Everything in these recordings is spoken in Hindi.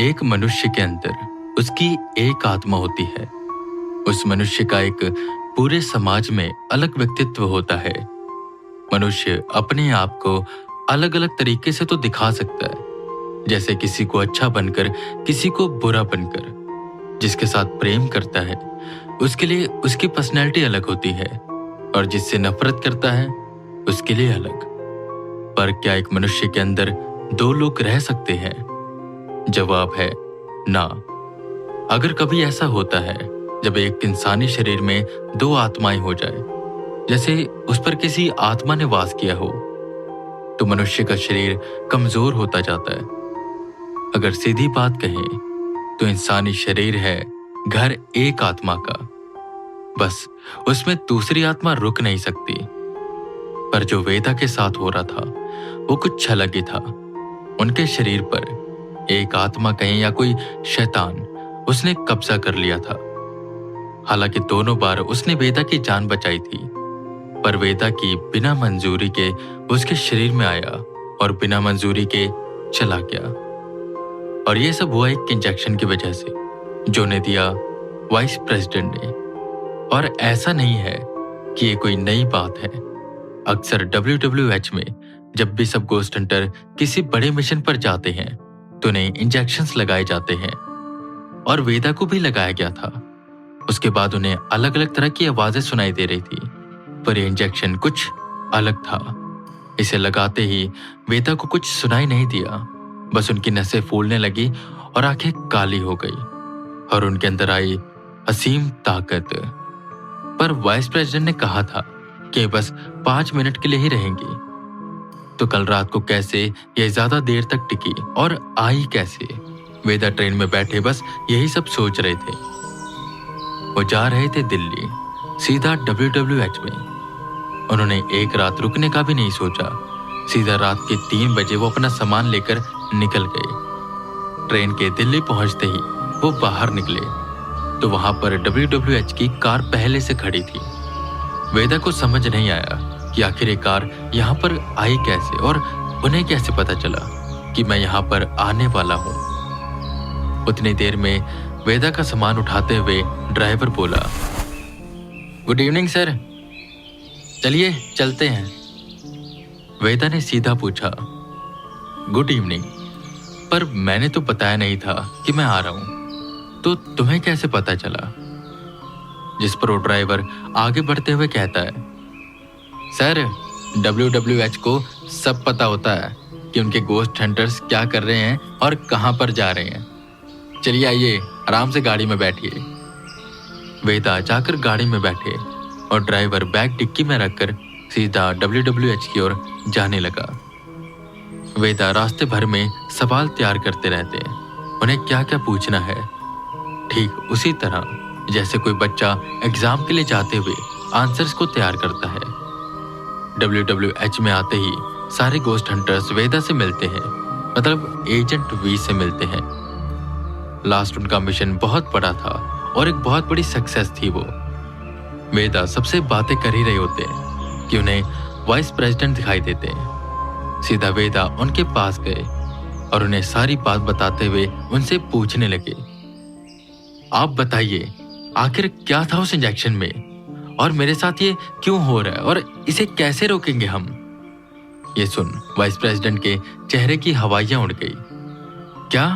एक मनुष्य के अंदर उसकी एक आत्मा होती है। उस मनुष्य का एक पूरे समाज में अलग व्यक्तित्व होता है। मनुष्य अपने आप को अलग अलग तरीके से तो दिखा सकता है, जैसे किसी को अच्छा बनकर, किसी को बुरा बनकर। जिसके साथ प्रेम करता है उसके लिए उसकी पर्सनैलिटी अलग होती है, और जिससे नफरत करता है उसके लिए अलग। पर क्या एक मनुष्य के अंदर दो लोग रह सकते हैं? जवाब है ना। अगर कभी ऐसा होता है जब एक इंसानी शरीर में दो आत्माएं हो जाए, जैसे उस पर किसी आत्मा ने वास किया हो, तो मनुष्य का शरीर कमजोर होता जाता है। अगर सीधी बात कहें तो इंसानी शरीर है घर एक आत्मा का, बस उसमें दूसरी आत्मा रुक नहीं सकती। पर जो वेदा के साथ हो रहा था वो कुछ अलग ही था। उनके शरीर पर एक आत्मा कहें या कोई शैतान, उसने कब्जा कर लिया था। हालांकि दोनों बार उसने वेदा की जान बचाई थी, पर वेदा की बिना मंजूरी के उसके शरीर में आया और बिना मंजूरी के चला गया। और यह सब हुआ एक इंजेक्शन की वजह से जो ने दिया वाइस प्रेसिडेंट ने। और ऐसा नहीं है कि ये कोई नई बात है। अक्सर WWH में जब भी सब गोस्ट हंटर किसी बड़े मिशन पर जाते हैं तो उन्हें इंजेक्शंस लगाए जाते हैं, और वेदा को भी लगाया गया था। उसके बाद उन्हें अलग अलग तरह की आवाजें सुनाई दे रही थी, पर यह इंजेक्शन कुछ अलग था। इसे लगाते ही वेदा को कुछ सुनाई नहीं दिया, बस उनकी नसें फूलने लगी और आंखें काली हो गई, और उनके अंदर आई असीम ताकत। पर वाइस प्रेसिडेंट ने कहा था कि बस 5 मिनट के लिए ही रहेंगी, तो कल रात को कैसे यह ज्यादा देर तक टिकी और आई कैसे? वेदा ट्रेन में बैठे बस यही सब सोच रहे थे। वो जा रहे थे दिल्ली, सीधा WWH में। उन्होंने एक रात रुकने का भी नहीं सोचा। सीधा रात के 3 बजे वो अपना सामान लेकर निकल गए। ट्रेन के दिल्ली पहुंचते ही वो बाहर निकले तो वहां पर WWH की कार पहले से खड़ी थी। वेदा को समझ नहीं आया कि आखिर ये कार यहाँ पर आई कैसे, और उन्हें कैसे पता चला कि मैं यहाँ पर आने वाला हूँ। उतनी देर में वेदा का सामान उठाते हुए ड्राइवर बोला, गुड इवनिंग सर, चलिए चलते हैं। वेदा ने सीधा पूछा, गुड इवनिंग, पर मैंने तो बताया नहीं था कि मैं आ रहा हूं, तो तुम्हें कैसे पता चला? जिस पर वो ड्राइवर आगे बढ़ते हुए कहता है, सर WWH को सब पता होता है कि उनके गोस्ट हंटर्स क्या कर रहे हैं और कहां पर जा रहे हैं। चलिए आइए, आराम से गाड़ी में बैठिए। वेदा जाकर गाड़ी में बैठे और ड्राइवर बैग डिक्की में रखकर सीधा WWH की ओर जाने लगा। वेदा रास्ते भर में सवाल तैयार करते रहते हैं, उन्हें क्या क्या पूछना है। ठीक उसी तरह जैसे कोई बच्चा एग्जाम के लिए जाते हुए आंसर्स को तैयार करता है। WWH में आते ही सारे गोस्ट हंटर्स वेदा से मिलते हैं, मतलब एजेंट V से मिलते हैं। लास्ट उनका मिशन बहुत बड़ा था और एक बहुत बड़ी सक्सेस थी वो। वेदा सबसे बातें कर ही रहे होते हैं कि उन्हें वाइस प्रेसिडेंट दिखाई देते हैं। सीधा वेदा उनके पास गए और उन्हें सारी बात बताते हुए उनसे पूछने लगे, आप बताइए आखिर क्या था उस इंजेक्शन में, और मेरे साथ ये क्यों हो रहा है, और इसे कैसे रोकेंगे हम? ये सुन वाइस प्रेसिडेंट के चेहरे की हवाइयां उड़ गई। क्या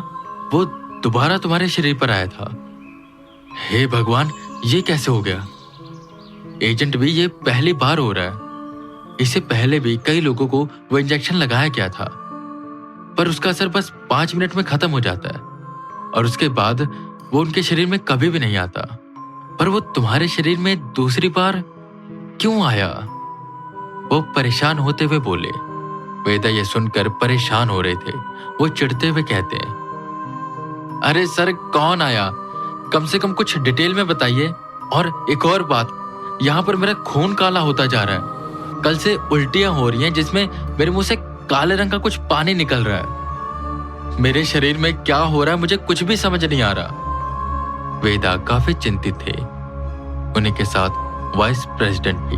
वो दोबारा तुम्हारे शरीर पर आया था? हे भगवान, ये कैसे हो गया? एजेंट भी ये पहली बार हो रहा है। इससे पहले भी कई लोगों को वो इंजेक्शन लगाया गया था, पर उसका असर बस 5 मिनट में खत्म हो जाता है, और उसके बाद वो उनके शरीर में कभी भी नहीं आता। पर वो तुम्हारे शरीर में दूसरी बार क्यों आया? वो परेशान होते हुए बोले। वेदा ये सुनकर परेशान हो रहे थे। वो चिढ़ते हुए कहते हैं, अरे सर, कौन आया? कम से कम कुछ डिटेल में बताइए। और एक और बात, यहाँ पर मेरा खून काला होता जा रहा है। कल से उल्टियां हो रही हैं जिसमें मेरे मुंह से काले रंग का कुछ पानी निकल रहा है। मेरे शरीर में क्या हो रहा है मुझे कुछ भी समझ नहीं आ रहा। वेदा काफी चिंतित थे। उन्हीं के साथ वाइस प्रेसिडेंट भी।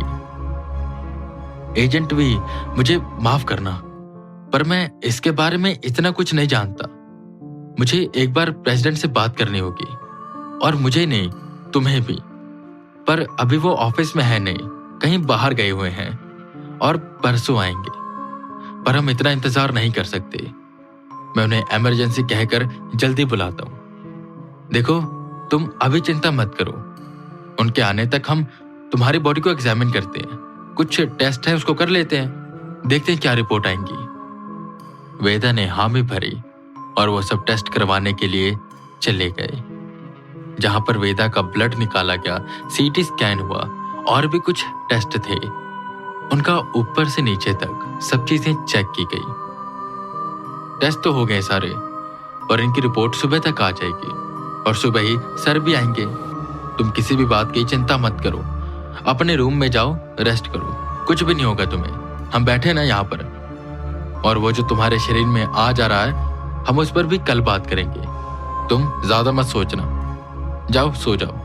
एजेंट भी, मुझे माफ करना, पर मैं इसके बारे में इतना कुछ नहीं जानता। मुझे एक बार प्रेसिडेंट से बात करनी होगी, और मुझे नहीं, तुम्हें भी। पर अभी वो ऑफिस में है नहीं, कहीं बाहर गए हुए हैं और परसों आएंगे। पर हम इतना इंतजार नहीं कर सकते। मैं उन्हें इमरजेंसी कहकर जल्दी बुलाता हूँ। देखो, तुम अभी चिंता मत करो। उनके आने तक हम तुम्हारी बॉडी को एग्जामिन करते हैं, कुछ टेस्ट है उसको कर लेते हैं, देखते हैं क्या रिपोर्ट आएंगी। वेदा ने हामी भरी और वो सब टेस्ट करवाने के लिए चले गए। जहां पर वेदा का ब्लड निकाला गया, सीटी स्कैन हुआ और भी कुछ टेस्ट थे। उनका ऊपर से नीचे तक सब चीजें चेक की गई। टेस्ट तो हो गए सारे और इनकी रिपोर्ट सुबह तक आ जाएगी और सुबह ही सर भी आएंगे। तुम किसी भी बात की चिंता मत करो, अपने रूम में जाओ, रेस्ट करो, कुछ भी नहीं होगा तुम्हें। हम बैठे ना यहाँ पर, और वो जो तुम्हारे शरीर में आ जा रहा है हम उस पर भी कल बात करेंगे। तुम ज्यादा मत सोचना, जाओ सो जाओ।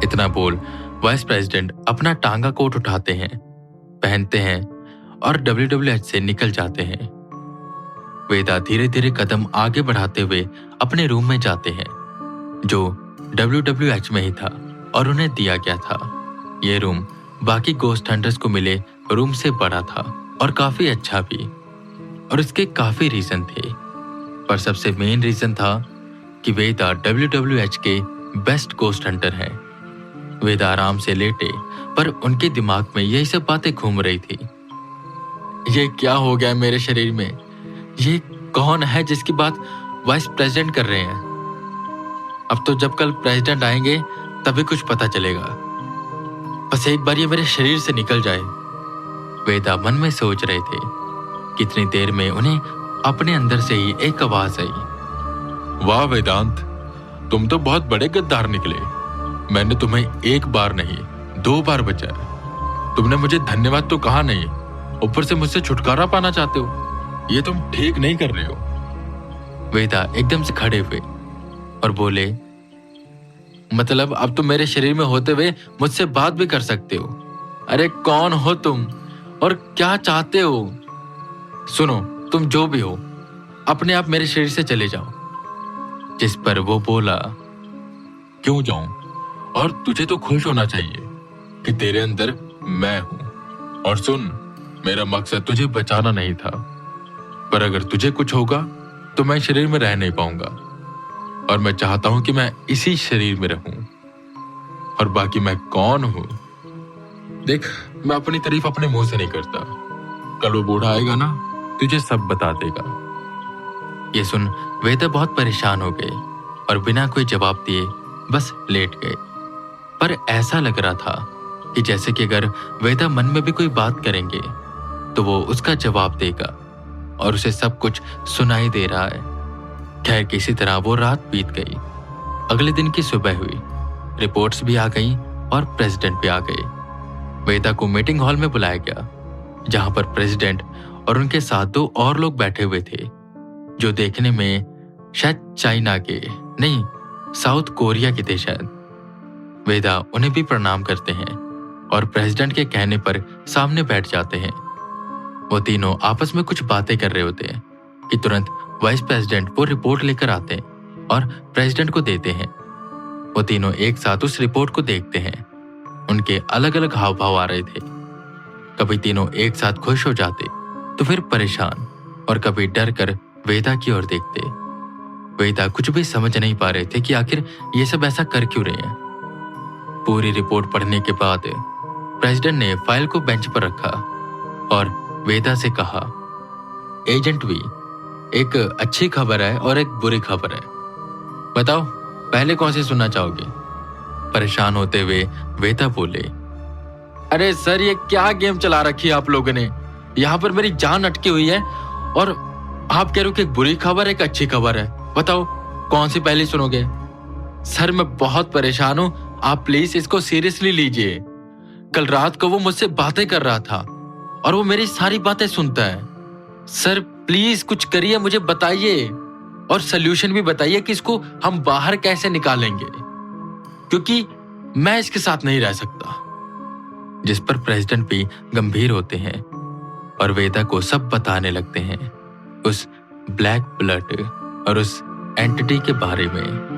इतना बोल वाइस प्रेसिडेंट अपना टांगा कोट उठाते हैं, पहनते हैं और WWH से निकल जाते हैं। वेदा धीरे धीरे कदम आगे बढ़ाते हुए अपने रूम में जाते हैं, जो WWH में ही था और उन्हें दिया गया था। ये रूम बाकी गोस्ट हंटर्स को मिले रूम से बड़ा था और काफी अच्छा भी, और इसके काफी रीजन थे। पर सबसे मेन रीजन था कि वेदा WWH के बेस्ट गोस्ट हंटर हैं। वेदा आराम से लेटे, पर उनके दिमाग में यही सब बातें घूम रही थी। ये क्या हो गया मेरे शरीर में? ये कौन है जिसकी बात वाइस प्रेसिडेंट कर रहे हैं? अब तो जब कल प्रेसिडेंट आएंगे तभी कुछ पता चलेगा। बस एक बार ये मेरे शरीर से निकल जाए। वेदा मन में सोच रहे थे। कितनी देर में उन्हें अपने अंदर से ही एक आवाज आई, वाह वेदांत, तुम तो बहुत बड़े गद्दार निकले। मैंने तुम्हें एक बार नहीं 2 बार बचाया। तुमने मुझे धन्यवाद तो कहा नहीं, ऊपर से मुझसे छुटकारा पाना चाहते हो। ये तुम ठीक नहीं कर रहे हो। वेदा एकदम से खड़े हुए और बोले, मतलब अब तुम मेरे शरीर में होते हुए मुझसे बात भी कर सकते हो? अरे कौन हो तुम और क्या चाहते हो? सुनो, तुम जो भी हो अपने आप मेरे शरीर से चले जाओ। जिस पर वो बोला, क्यों जाऊं? और तुझे तो खुश होना चाहिए कि तेरे अंदर मैं हूं। और सुन, मेरा मकसद तुझे बचाना नहीं था, पर अगर तुझे कुछ होगा तो मैं शरीर में रह नहीं पाऊंगा, और मैं चाहता हूं कि मैं इसी शरीर में रहूं। और बाकी मैं कौन हूं? देख, मैं अपनी तारीफ अपने मुंह से नहीं करता। कल वो बूढ़ा आएगा ना, तुझे सब बता देगा। ये सुन वेदा बहुत परेशान हो गए और बिना कोई जवाब दिए बस लेट गए। पर ऐसा लग रहा था कि जैसे कि अगर वेदा मन में भी कोई बात करेंगे तो वो उसका जवाब देगा और उसे सब कुछ सुनाई दे रहा है। खैर, किसी तरह वो रात बीत गई। अगले दिन की सुबह हुई, रिपोर्ट्स भी आ गई और प्रेसिडेंट भी आ गए। वेदा को मीटिंग हॉल में बुलाया गया, जहां पर प्रेसिडेंट और उनके साथ 2 और लोग बैठे हुए थे, जो देखने में शायद चाइना के नहीं, साउथ कोरिया के थे शायद। वेदा उन्हें भी प्रणाम करते हैं और प्रेसिडेंट के कहने पर सामने बैठ जाते हैं। वो तीनों आपस में कुछ बातें कर रहे होते हैं कि तुरंत वाइस प्रेसिडेंट वो रिपोर्ट लेकर आते हैं और प्रेसिडेंट को देते हैं। वो तीनों एक साथ उस रिपोर्ट को देखते हैं। उनके अलग अलग हाव भाव आ रहे थे। कभी तीनों एक साथ खुश हो जाते तो फिर परेशान, और कभी डर कर वेदा की ओर देखते। वेदा कुछ भी समझ नहीं पा रहे थे कि आखिर ये सब ऐसा कर क्यों रहे हैं। पूरी रिपोर्ट पढ़ने के बाद प्रेसिडेंट ने फाइल को बेंच पर रखा और वेदा से कहा, एजेंट वी, एक अच्छी खबर है और एक बुरी खबर है। बताओ, पहले कौन सी सुनना चाहोगे? परेशान होते हुए वेदा बोले, अरे सर, ये क्या गेम चला रखी है आप लोगों ने? यहाँ पर मेरी जान अटकी हुई है और आप कह रहे हो कि एक बुरी खबर एक अच्छी खबर है। बताओ कौन सी पहले सुनोगे? सर, मैं बहुत परेशान हूं, आप प्लीज इसको सीरियसली लीजिए। कल रात को वो मुझसे बातें कर रहा था और वो मेरी सारी बातें सुनता है। सर प्लीज कुछ करिए, मुझे बताइए और सल्यूशन भी बताइए कि इसको हम बाहर कैसे निकालेंगे, क्योंकि मैं इसके साथ नहीं रह सकता। जिस पर प्रेसिडेंट भी गंभीर होते हैं और वेदा को सब बताने लगते हैं। उस ब्लैक ब्लड और उस एंटिटी के बारे में।